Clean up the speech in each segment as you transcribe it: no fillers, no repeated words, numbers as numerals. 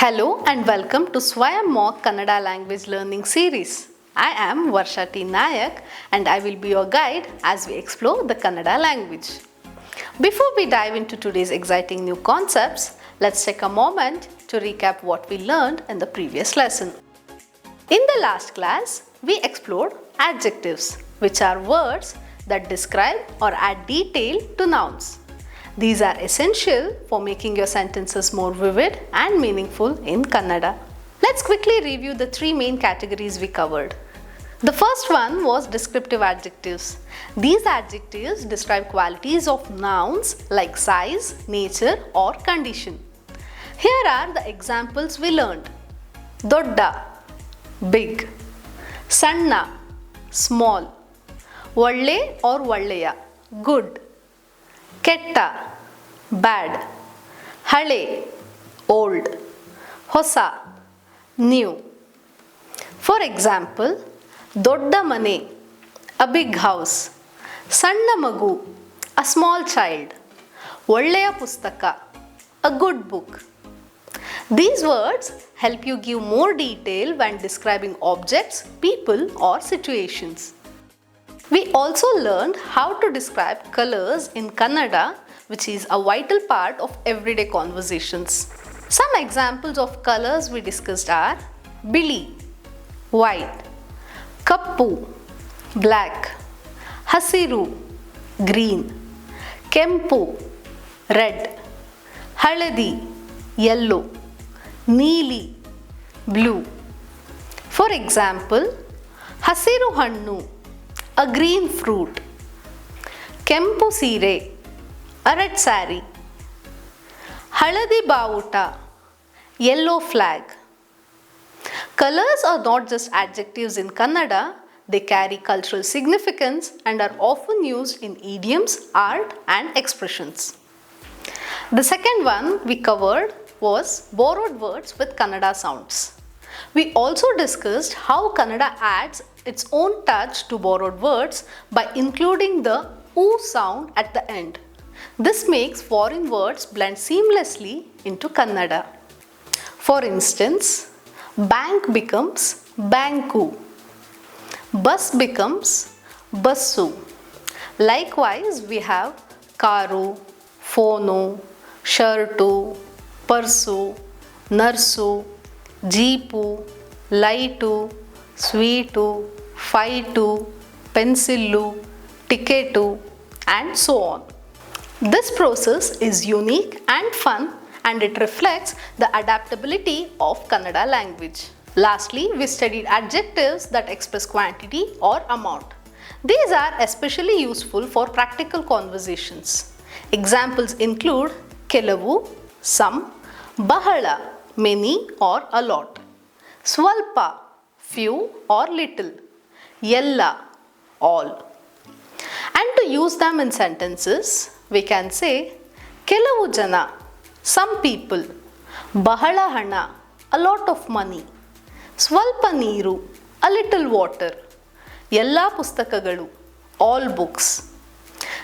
Hello and welcome to Swayam Mock Kannada language learning series. I am Varsha T. Nayak and I will be your guide as we explore the Kannada language. Before we dive into today's exciting new concepts, let's take a moment to recap what we learned in the previous lesson. In the last class, we explored adjectives, which are words that describe or add detail to nouns. These are essential for making your sentences more vivid and meaningful in Kannada. Let's quickly review the three main categories we covered. The first one was descriptive adjectives. These adjectives describe qualities of nouns like size, nature or condition. Here are the examples we learned. Dodda, big. Sanna, small. Valle or valleya, good. Ketta, bad. Hale, old. Hosa, new. For example, Dodda mane, a big house. Sanna magu, a small child. Valleya pustaka, a good book. These words help you give more detail when describing objects, people or situations. We also learned how to describe colors in Kannada, which is a vital part of everyday conversations. Some examples of colors we discussed are Bili, white, Kappu, black, Hasiru, green, Kempu, red, Haladi, yellow, Neeli, blue. For example, Hasiru hannu, a green fruit. Kempu sire, a red saree. Haladi bauta, yellow flag. Colors are not just adjectives in Kannada, they carry cultural significance and are often used in idioms, art and expressions. The second one we covered was borrowed words with Kannada sounds. We also discussed how Kannada adds its own touch to borrowed words by including the oo sound at the end. This makes foreign words blend seamlessly into Kannada. For instance, bank becomes banku, bus becomes bassu. Likewise, we have karu, phonu, shirtu, parsu, narsu, jeepu, lightu, sweetu, fightu, pencilu, ticketu, and so on. This process is unique and fun and it reflects the adaptability of Kannada language. Lastly, we studied adjectives that express quantity or amount. These are especially useful for practical conversations. Examples include kelavu, some, bahala, many or a lot, swalpa, few or little, yella, all. And to use them in sentences, we can say Kelavu jana, some people, bahala hana, a lot of money, swalpa neeru, a little water, yella pustakagalu, all books.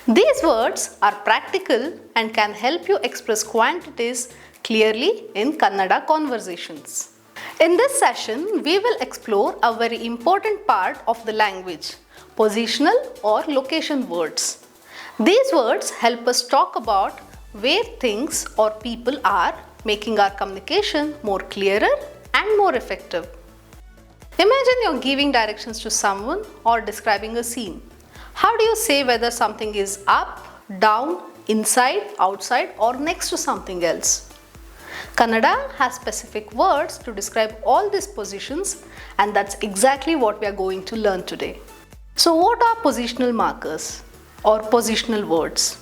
These words are practical and can help you express quantities clearly in Kannada conversations. In this session, we will explore a very important part of the language, positional or location words. These words help us talk about where things or people are, making our communication more clearer and more effective. Imagine you're giving directions to someone or describing a scene. How do you say whether something is up, down, inside, outside or next to something else? Kannada has specific words to describe all these positions and that's exactly what we are going to learn today. So what are positional markers or positional words?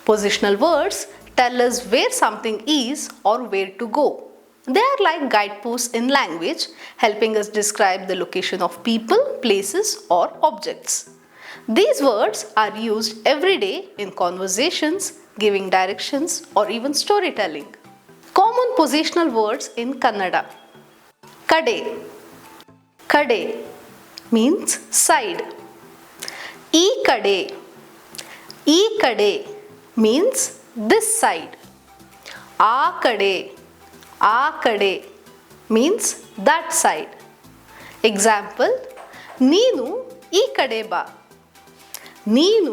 Positional words tell us where something is or where to go. They are like guideposts in language, helping us describe the location of people, places or objects. These words are used every day in conversations, giving directions or even storytelling. Common positional words in Kannada. Kade. Kade means side. E kade. E kade means this side. A kade means that side. Example, ನೀನು ಈ ಕಡೆ ಬಾ. ನೀನು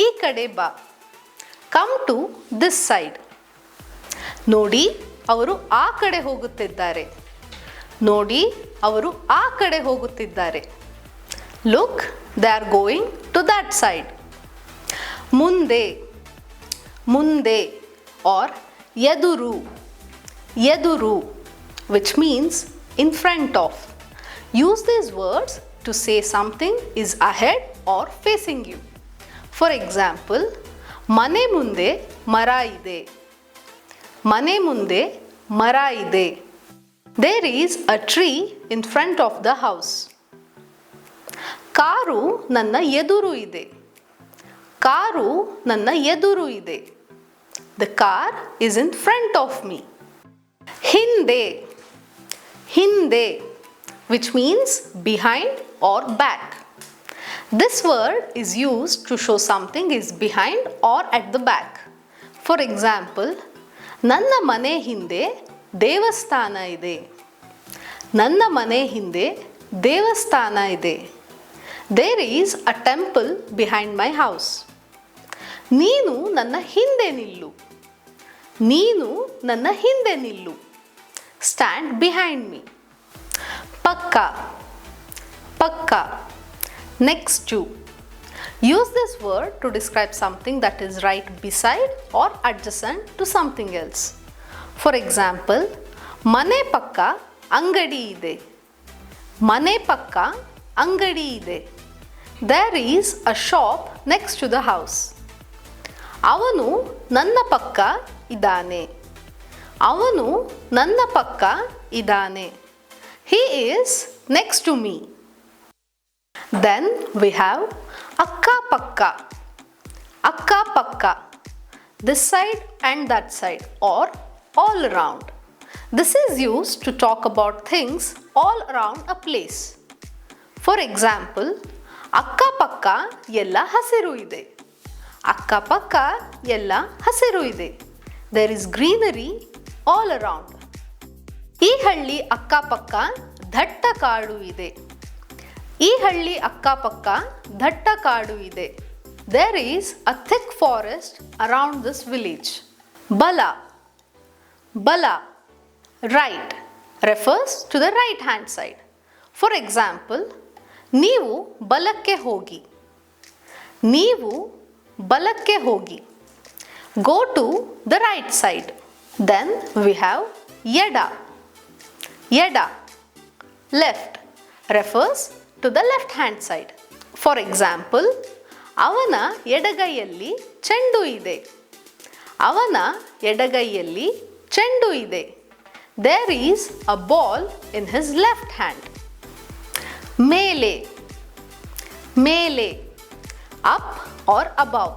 ಈ ಕಡೆ ಬಾ. Come to this side. ನೋಡಿ ಅವರು ಆ ಕಡೆ ಹೋಗುತ್ತಿದ್ದಾರೆ. ನೋಡಿ ಅವರು ಆ ಕಡೆ ಹೋಗುತ್ತಿದ್ದಾರೆ. Look, they are going to that side. ಮುಂದೆ, ಮುಂದೆ or ಎದುರು, ಎದುರು, which means in front of. Use these words to say something is ahead or facing you. For example, ಮನೆ ಮುಂದೆ ಮರ ಇದೆ. ಮನೆ ಮುಂದೆ ಮರ ಇದೆ. There is a tree in front of the house. Car ನನ್ನ ಎದುರು ಇದೆ. ಕಾರು ನನ್ನ ಎದುರು ಇದೆ. The car is in front of me. ಹಿಂದೆ, ಹಿಂದೆ, which means behind or back. This word is used to show something is behind or at the back. For example, ನನ್ನ ಮನೆ ಹಿಂದೆ ದೇವಸ್ಥಾನ ಇದೆ. ನನ್ನ ಮನೆ ಹಿಂದೆ ದೇವಸ್ಥಾನ ಇದೆ. There is a temple behind my house. ನೀನು ನನ್ನ ಹಿಂದೆ ನಿಲ್ಲು. ನೀನು ನನ್ನ ಹಿಂದೆ ನಿಲ್ಲು. Stand behind me. ಪಕ್ಕ, ಪಕ್ಕ, next to. Use this word to describe something that is right beside or adjacent to something else. For example, ಮನೆ ಪಕ್ಕ ಅಂಗಡಿ ಇದೆ. ಮನೆ ಪಕ್ಕ ಅಂಗಡಿ ಇದೆ. There is a shop next to the house. ಅವನು ನನ್ನ ಪಕ್ಕ ಇದ್ದಾನೆ. ಅವನು ನನ್ನ ಪಕ್ಕ ಇದ್ದಾನೆ. He is next to me. Then we have akka pakka. Akka pakka. This side and that side or all around. This is used to talk about things all around a place. For example, akka pakka ಎಲ್ಲ ಹಸಿರು ಇದೆ. ಅಕ್ಕ ಪಕ್ಕ ಎಲ್ಲ ಹಸಿರು ಇದೆ. There is greenery all around. ಈ ಹಳ್ಳಿ ಅಕ್ಕಪಕ್ಕ ದಟ್ಟ ಕಾಡು ಇದೆ. ಈ ಹಳ್ಳಿ ಅಕ್ಕಪಕ್ಕ ದಟ್ಟ ಕಾಡು ಇದೆ. There is a thick forest around this village. ಬಲ, ಬಲ, right, refers to the right hand side. For example, ನೀವು ಬಲಕ್ಕೆ ಹೋಗಿ. ನೀವು ಬಲಕ್ಕೆ ಹೋಗಿ. Go to the right side. Then we have ಎಡ. ಎಡ, left, refers to the left hand side. For example, ಅವನ ಎಡಗೈಯಲ್ಲಿ ಚೆಂಡು ಇದೆ. ಅವನ ಎಡಗೈಯಲ್ಲಿ ಚೆಂಡು ಇದೆ. There is a ball in his left hand. ಮೇಲೆ, ಮೇಲೆ, up or above.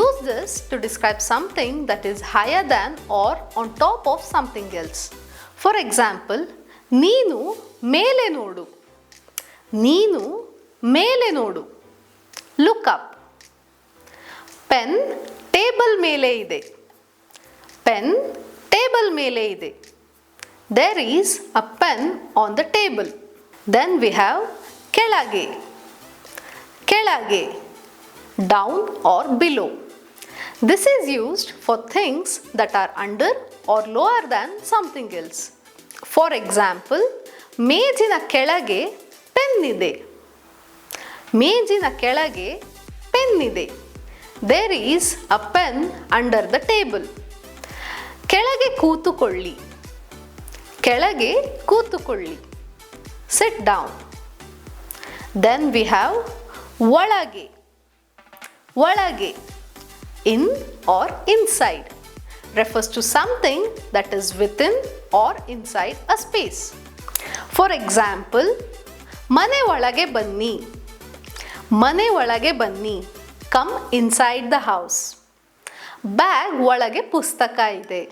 Use this to describe something that is higher than or on top of something else. For example, ನೀನು ಮೇಲೆ ನೋಡು. ನೀನು ಮೇಲೆ ನೋಡು. Look up. ಪೆನ್ ಟೇಬಲ್ ಮೇಲೆ ಇದೆ. ಪೆನ್ ಟೇಬಲ್ ಮೇಲೆ ಇದೆ. There is a pen on the table. Then we have ಕೆಳಗೆ. ಕೆಳಗೆ, down or below. This is used for things that are under or lower than something else. For example, ಮೇಜಿನ ಕೆಳಗೆ pen ಇದೆ. ಮೇಜಿನ ಕೆಳಗೆ pen ಇದೆ. There is a pen under the table. ಕೆಳಗೆ ಕೂತುಕೊಳ್ಳಿ. ಕೆಳಗೆ ಕೂತುಕೊಳ್ಳಿ. Sit down. Then we have ಒಳಗೆ. ಒಳಗೆ, in or inside, refers to something that is within or inside a space. For example, ಮನೆ ಒಳಗೆ ಬನ್ನಿ. ಮನೆ ಒಳಗೆ ಬನ್ನಿ. Come inside the house. Bag ಒಳಗೆ ಪುಸ್ತಕ ಇದೆ.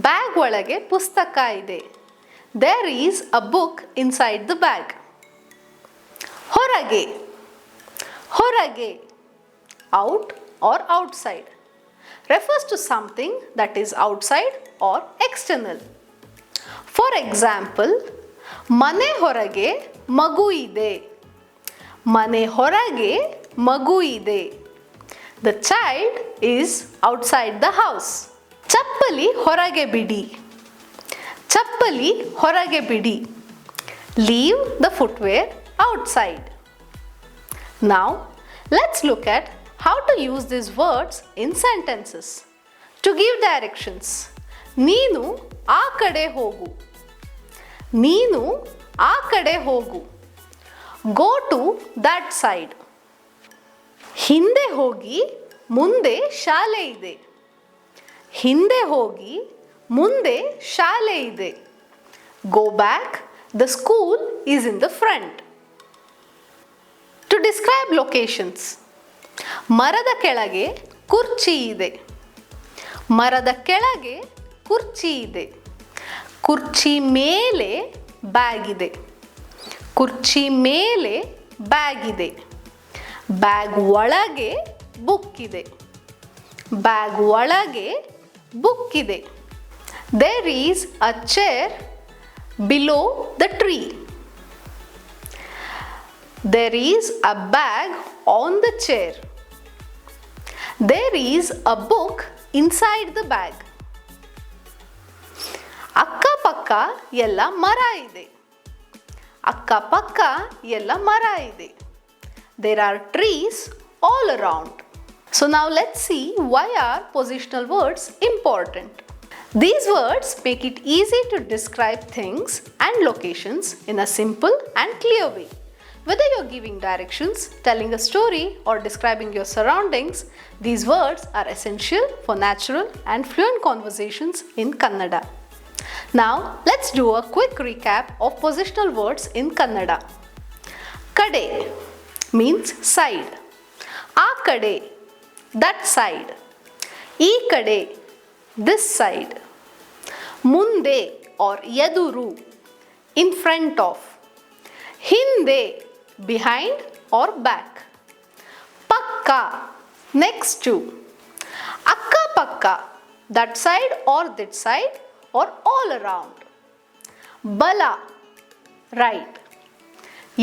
ಬ್ಯಾಗ್ ಒಳಗೆ ಪುಸ್ತಕ ಇದೆ. There is a book inside the bag. ಹೊರಗೆ. ಹೊರಗೆ, out or outside, refers to something that is outside or external. For For example, ಮನೆ ಹೊರಗೆ ಮಗು ಇದೆ. ಮನೆ ಹೊರಗೆ ಮಗು ಇದೆ. The child is outside the house. ಚಪ್ಪಲಿ ಹೊರಗೆ ಬಿಡಿ. ಚಪ್ಪಲಿ ಹೊರಗೆ ಬಿಡಿ. Leave the footwear outside. Now, let's look at how to use these words in sentences. To give directions, ನೀನು ಆ ಕಡೆ ಹೋಗು. ನೀನು ಆ ಕಡೆ ಹೋಗು. Go to that side. ಹಿಂದೆ ಹೋಗಿ ಮುಂದೆ ಶಾಲೆ ಇದೆ. ಹಿಂದೆ ಹೋಗಿ ಮುಂದೆ ಶಾಲೆ ಇದೆ. Go back, the school is in the front. To describe locations, ಮರದ ಕೆಳಗೆ ಕುರ್ಚಿ ಇದೆ. ಮರದ ಕೆಳಗೆ ಕುರ್ಚಿ ಇದೆ. ಕುರ್ಚಿ ಮೇಲೆ ಬ್ಯಾಗ್ ಇದೆ. ಕುರ್ಚಿ ಮೇಲೆ ಬ್ಯಾಗ್ ಇದೆ. ಬ್ಯಾಗ್ ಒಳಗೆ ಬುಕ್ ಇದೆ. ಬ್ಯಾಗ್ ಒಳಗೆ ಬುಕ್ ಇದೆ. There is a chair below the tree. There is a bag on the chair. There is a book inside the bag. ಅಕ್ಕಪಕ್ಕ ಎಲ್ಲ ಮರ ಇದೆ. ಅಕ್ಕಪಕ್ಕ ಎಲ್ಲ ಮರ ಇದೆ. There are trees all around. So now let's see why are positional words important. These words make it easy to describe things and locations in a simple and clear way. Whether you're giving directions, telling a story, or describing your surroundings, these words are essential for natural and fluent conversations in Kannada. Now, let's do a quick recap of positional words in Kannada. Kade means side. Aa kade, that side. Ee kade, this side. Munde or yaduru, in front of. Hinde, behind or back. Pakka, next to. Akka pakka, that side or that side or all around. Bala, right.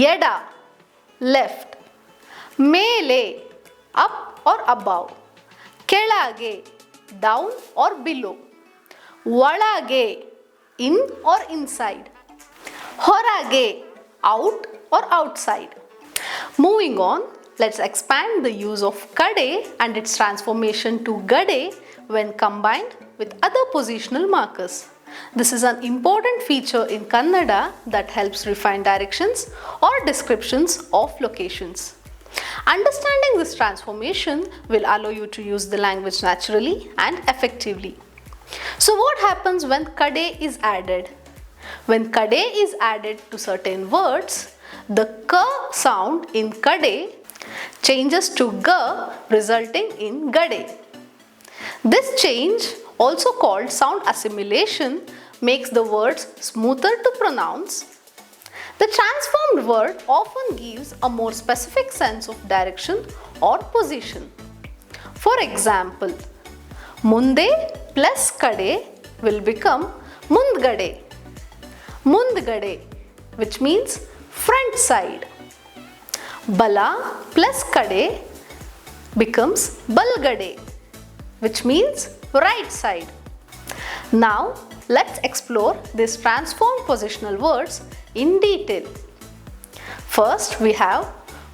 Yeda, left. Mele, up or above. Kelage, down or below. Valage, in or inside. Horage, out or outside. Moving on, let's expand the use of kade and its transformation to gade when combined with other positional markers. This is an important feature in Kannada that helps refine directions or descriptions of locations. Understanding this transformation will allow you to use the language naturally and effectively. So what happens when kade is added? When kade is added to certain words, the k sound in kade changes to g, resulting in gade. This change, also called sound assimilation, makes the words smoother to pronounce. The transformed word often gives a more specific sense of direction or position. For example, munde plus kade will become mundgade. Mundgade, which means front side. Bala plus kade becomes balgade, which means right side. Now, let's explore these transformed positional words in detail. First, we have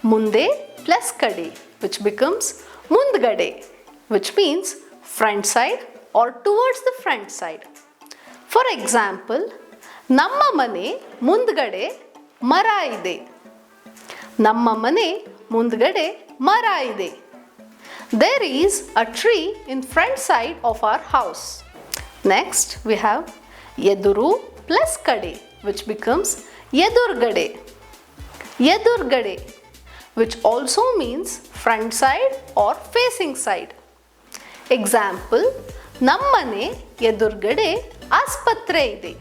munde plus kade, which becomes mundgade, which means front side or towards the front side. For example, ನಮ್ಮ ಮನೆ ಮುಂದ್ಗಡೆ ಮರ ಇದೆ. ನಮ್ಮ ಮನೆ ಮುಂದ್ಗಡೆ ಮರ ಇದೆ. There is a tree in front side of our house. Next, we have yeduru plus kade, which becomes yedurgade. Yedurgade, which also means front side or facing side. Example, ನಮ್ಮನೆ ಎದುರುಗಡೆ ಆಸ್ಪತ್ರೆ ಇದೆ.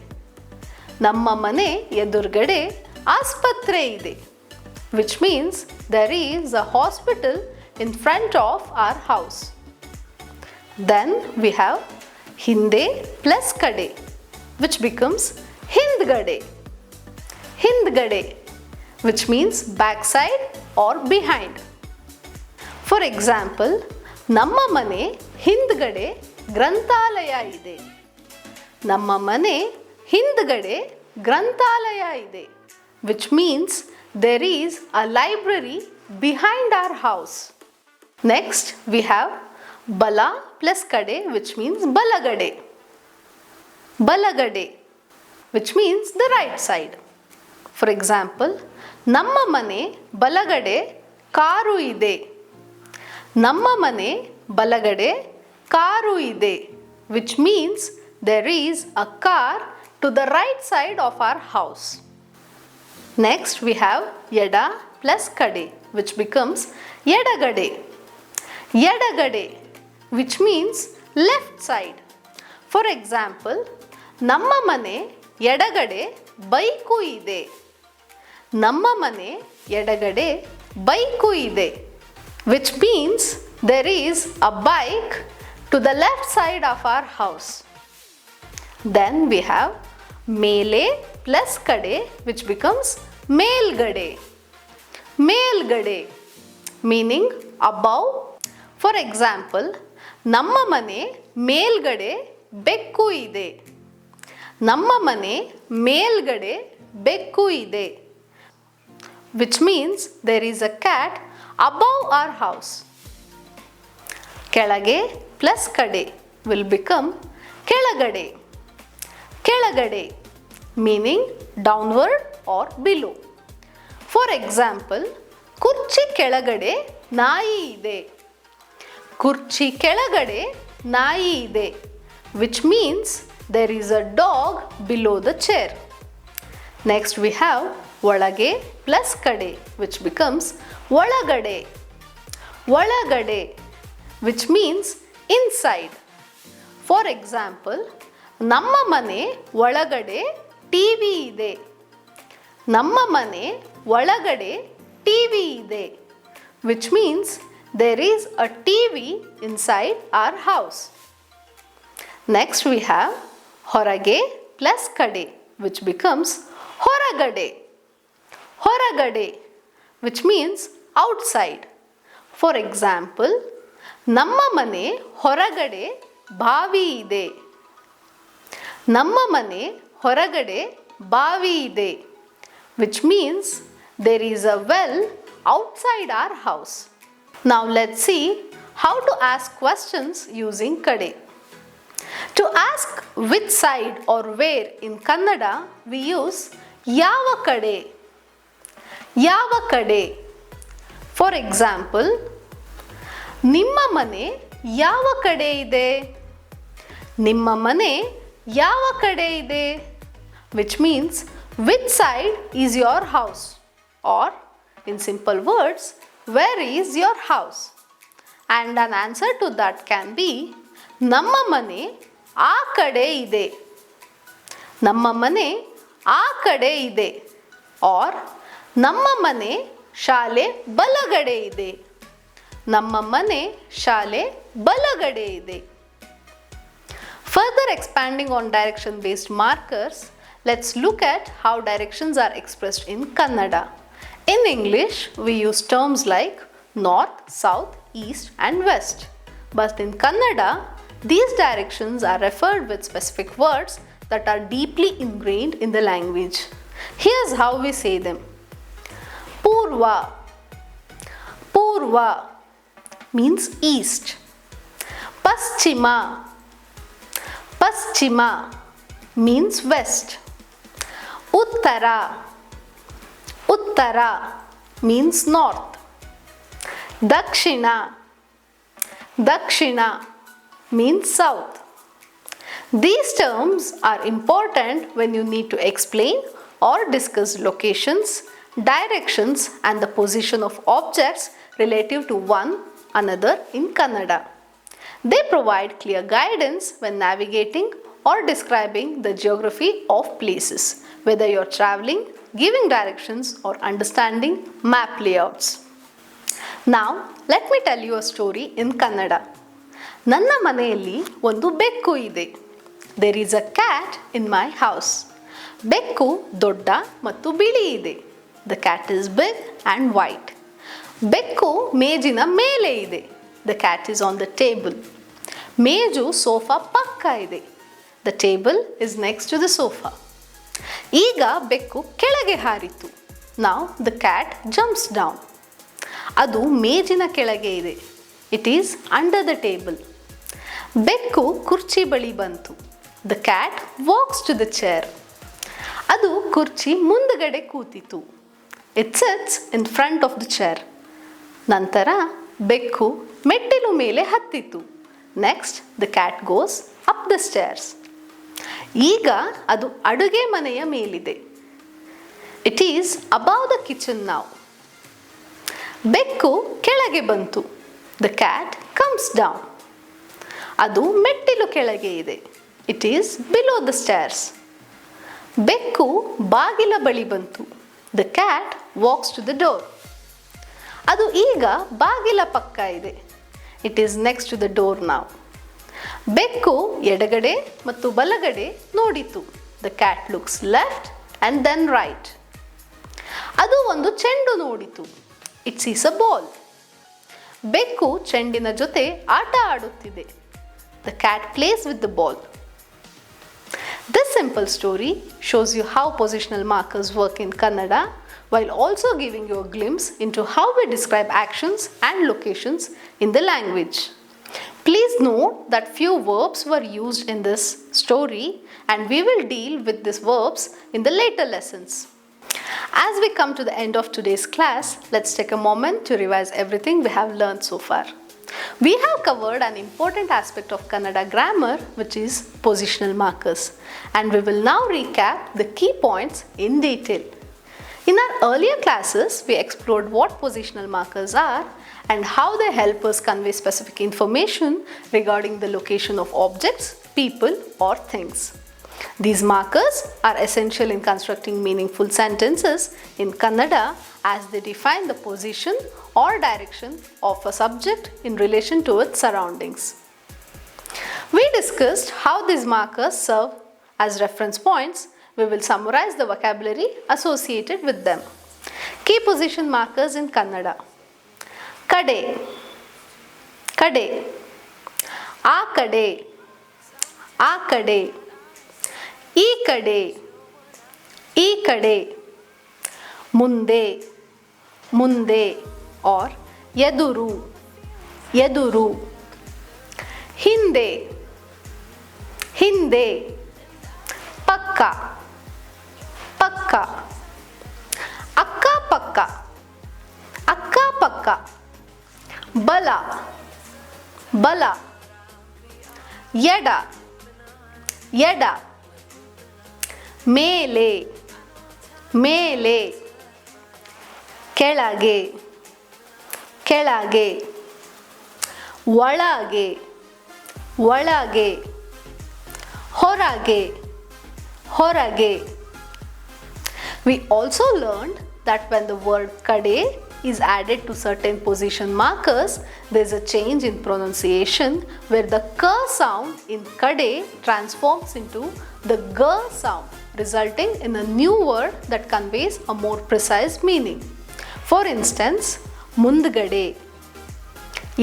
ನಮ್ಮ ಮನೆ ಎದುರುಗಡೆ ಆಸ್ಪತ್ರೆ ಇದೆ, which means there is a hospital in front of our house. Then we have hinde plus kade, which becomes ಹಿಂದ್ಗಡೆ. ಹಿಂದ್ಗಡೆ, which means backside or behind. For example, ನಮ್ಮ ಮನೆ ಹಿಂದ್ಗಡೆ ಗ್ರಂಥಾಲಯ ಇದೆ. ನಮ್ಮ ಮನೆ ಹಿಂದ್ಗಡೆ ಗ್ರಂಥಾಲಯ ಇದೆ, which means there is a library behind our house. Next, we have bala plus kade, which means balagade. Balagade, which means the right side. For example, ನಮ್ಮ ಮನೆ ಬಲಗಡೆ ಕಾರು ಇದೆ. ನಮ್ಮ ಮನೆ ಬಲಗಡೆ ಕಾರು ಇದೆ, which means there is a car to the right side of our house. Next, we have yada plus kade, which becomes yadagade. Yadagade, which means left side. For example, ನಮ್ಮ ಮನೆ ಎಡಗಡೆ bike ಇದೆ. ನಮ್ಮ ಮನೆ ಎಡಗಡೆ bike ಇದೆ, which means there is a bike to the left side of our house. Then we have ಮೇಲೆ plus kade, which becomes ಮೇಲ್ಗಡೆ. ಮೇಲ್ಗಡೆ, meaning above. For example, ನಮ್ಮ ಮನೆ ಮೇಲ್ಗಡೆ ಬೆಕ್ಕು ಇದೆ. ನಮ್ಮ ಮನೆ ಮೇಲ್ಗಡೆ ಬೆಕ್ಕು ಇದೆ, which means there is a cat above our house. ಕೆಳಗೆ plus kade will become ಕೆಳಗಡೆ. ಕೆಳಗಡೆ, meaning downward or below. For example, ಕುರ್ಚಿ ಕೆಳಗಡೆ ನಾಯಿ ಇದೆ. ಕುರ್ಚಿ ಕೆಳಗಡೆ ನಾಯಿ ಇದೆ, which means there is a dog below the chair. Next, we have ಒಳಗೆ plus kade, which becomes ಒಳಗಡೆ. ಒಳಗಡೆ, which means inside. For example, ನಮ್ಮ ಮನೆ ಒಳಗಡೆ ಟಿವಿ ಇದೆ. ನಮ್ಮ ಮನೆ ಒಳಗಡೆ ಟಿವಿ ಇದೆ, which means there is a TV inside our house. Next, we have ಹೊರಗೆ plus kade, which becomes ಹೊರಗಡೆ. ಹೊರಗಡೆ, which means outside. For example, ನಮ್ಮ ಮನೆ ಹೊರಗಡೆ ಬಾವಿ ಇದೆ. ನಮ್ಮ ಮನೆ ಹೊರಗಡೆ ಬಾವಿ ಇದೆ, which means there is a well outside our house. Now let's see how to ask questions using kade. To ask which side or where in Kannada, we use ಯಾವ ಕಡೆ. ಯಾವ ಕಡೆ. For example, ನಿಮ್ಮ ಮನೆ ಯಾವ ಕಡೆ ಇದೆ. ನಿಮ್ಮ ಮನೆ ಯಾವ ಕಡೆ ಇದೆ, which means which side is your house, or in simple words, where is your house? And an answer to that can be ನಮ್ಮ ಮನೆ ಆ ಕಡೆ ಇದೆ. ನಮ್ಮ ಮನೆ ಆ ಕಡೆ ಇದೆ, or ನಮ್ಮ ಮನೆ ಶಾಲೆ ಬಲಗಡೆ ಇದೆ. ನಮ್ಮ ಮನೆ ಶಾಲೆ ಬಲಗಡೆ ಇದೆ. Further expanding on direction based markers, let's look at how directions are expressed in Kannada. In English, we use terms like north, south, east and west. But in Kannada, these directions are referred with specific words that are deeply ingrained in the language. Here's how we say them. Purva. Purva means east. Paschima. Paschima means west. Uttara. Uttara means north. Dakshina. Dakshina means south. These terms are important when you need to explain or discuss locations, directions and the position of objects relative to one another in Kannada. They provide clear guidance when navigating or describing the geography of places, whether you're traveling, giving directions or understanding map layouts. Now, let me tell you a story in Kannada. ನನ್ನ ಮನೆಯಲ್ಲಿ ಒಂದು ಬೆಕ್ಕು ಇದೆ. There is a cat in my house. ಬೆಕ್ಕು ದೊಡ್ಡ ಮತ್ತು ಬಿಳಿ ಇದೆ. The cat is big and white. ಬೆಕ್ಕು ಮೇಜಿನ ಮೇಲೆ ಇದೆ. The cat is on the table. ಮೇಜು ಸೋಫಾ ಪಕ್ಕ ಇದೆ. The table is next to the sofa. ಈಗ ಬೆಕ್ಕು ಕೆಳಗೆ ಹಾರಿತು. Now the cat jumps down. ಅದು ಮೇಜಿನ ಕೆಳಗೆ ಇದೆ. It is under the table. ಬೆಕ್ಕು ಕುರ್ಚಿ ಬಳಿ ಬಂತು. The cat walks to the chair. ಅದು ಕುರ್ಚಿ ಮುಂದುಗಡೆ ಕೂತಿತು. It sits in front of the chair. ನಂತರ ಬೆಕ್ಕು ಮೆಟ್ಟಿಲು ಮೇಲೆ ಹತ್ತಿತು. Next the cat goes up the stairs. ಈಗ ಅದು ಅಡುಗೆ ಮನೆಯ ಮೇಲಿದೆ. It is above the kitchen now. ಬೆಕ್ಕು ಕೆಳಗೆ ಬಂತು. The cat comes down. ಅದು ಮೆಟ್ಟಿಲು ಕೆಳಗೆ ಇದೆ. It is below the stairs. ಬೆಕ್ಕು ಬಾಗಿಲ ಬಳಿ ಬಂತು. The cat walks to the door. ಅದು ಈಗ ಬಾಗಿಲ ಪಕ್ಕ ಇದೆ. It is next to the door now. ಬೆಕ್ಕು ಎಡಗಡೆ ಮತ್ತು ಬಲಗಡೆ ನೋಡಿತು. The cat looks left and then right. ಅದು ಒಂದು ಚೆಂಡು ನೋಡಿತು. It sees a ball. ಬೆಕ್ಕು ಚೆಂಡಿನ ಜೊತೆ ಆಟ ಆಡುತ್ತಿದೆ. The cat plays with the ball. This simple story shows you how positional markers work in Kannada, while also giving you a glimpse into how we describe actions and locations in the language. Please note that few verbs were used in this story, and we will deal with these verbs in the later lessons. As we come to the end of today's class, let's take a moment to revise everything we have learned so far. We have covered an important aspect of Kannada grammar, which is positional markers, and we will now recap the key points in detail. In our earlier classes, we explored what positional markers are and how they help us convey specific information regarding the location of objects, people, or things. These markers are essential in constructing meaningful sentences in Kannada, as they define the position or direction of a subject in relation to its surroundings. We discussed how these markers serve as reference points. We will summarize the vocabulary associated with them. Key position markers in Kannada. Kade, kade, ಆ ಕಡೆ, ಆ ಕಡೆ, ಈ ಕಡೆ, ಈ ಕಡೆ, ಮುಂದೆ, ಮುಂದೆ, or ಎದುರು, ಎದುರು, ಹಿಂದೆ, ಹಿಂದೆ, ಪಕ್ಕ, ಪಕ್ಕ, ಅಕ್ಕ ಪಕ್ಕ, ಅಕ್ಕ ಪಕ್ಕ, ಬಲ, ಬಲ, ಎಡ, ಎಡ, ಮೇಲೆ, ಮೇಲೆ, ಕೆಳಗೆ, ಕೆಳಗೆ, ಒಳಗೆ, ಒಳಗೆ, ಹೊರಗೆ, ಹೊರಗೆ. We also learned that when the word kade is added to certain position markers, there is a change in pronunciation where the k sound in kade transforms into the g sound, resulting in a new word that conveys a more precise meaning. For instance, ಮುಂದ್ಗಡೆ,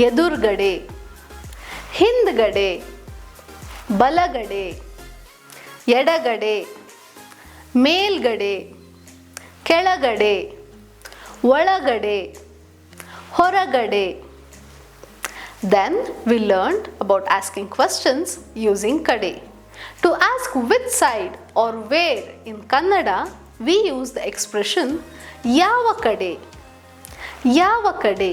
ಎದುರ್ಗಡೆ, ಹಿಂದ್ಗಡೆ, ಬಲಗಡೆ, ಎಡಗಡೆ, ಮೇಲ್ಗಡೆ, ಕೆಳಗಡೆ, ಒಳಗಡೆ, ಹೊರಗಡೆ. Then we learned about asking questions using kade. To ask which side or where in Kannada, we use the expression ಯಾವ ಕಡೆ, ಯಾವ ಕಡೆ.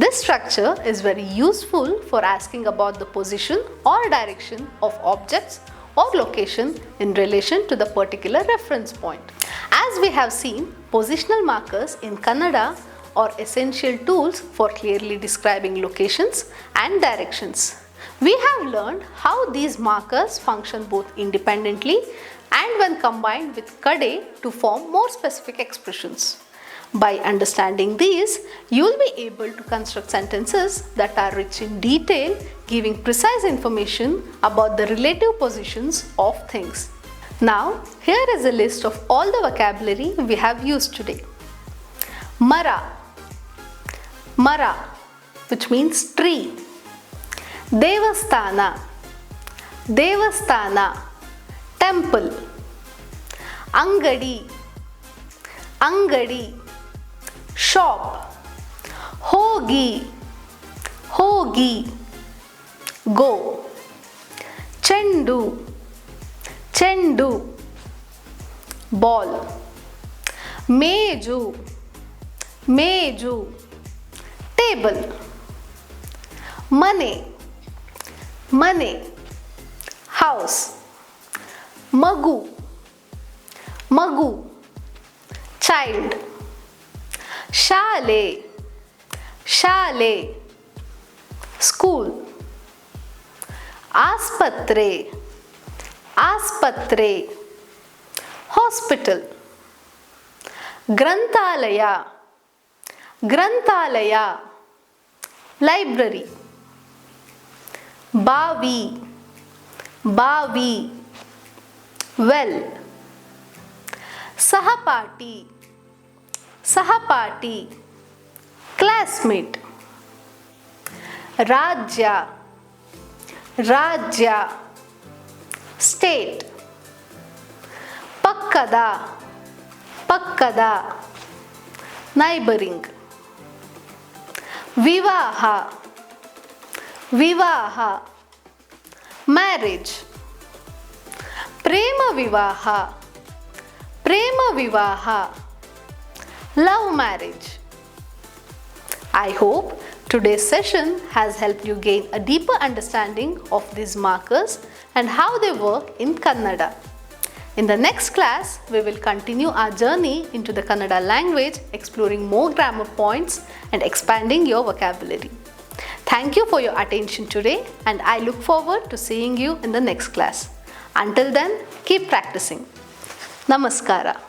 This structure is very useful for asking about the position or direction of objects or location in relation to the particular reference point. As we have seen, positional markers in Kannada are essential tools for clearly describing locations and directions. We have learned how these markers function both independently and when combined with kade to form more specific expressions. By understanding these, you will be able to construct sentences that are rich in detail, giving precise information about the relative positions of things. Now, here is a list of all the vocabulary we have used today. Mara, Mara, which means tree. Devasthana, Devasthana, temple. Angadi, Angadi, shop. Hogi, Hogi, go. Chendu, Chendu, ball. Meju, Meju, table. Money, Money, house. Magu, Magu, child. Shale, Shale, school. Aspatre, Aspatre, hospital. Granthalaya, Granthalaya, library. Bavi, Bavi, well. Sahapati, Sahapati, classmate. Rajya, Rajya, state. Pakkada, Pakkada, neighboring. Vivaha, Vivaha, marriage. Prema Vivaha, Prema Vivaha, love marriage. I hope today's session has helped you gain a deeper understanding of these markers and how they work in Kannada. In the next class, we will continue our journey into the Kannada language, exploring more grammar points and expanding your vocabulary. Thank you for your attention today, and I look forward to seeing you in the next class. Until then, keep practicing. Namaskara.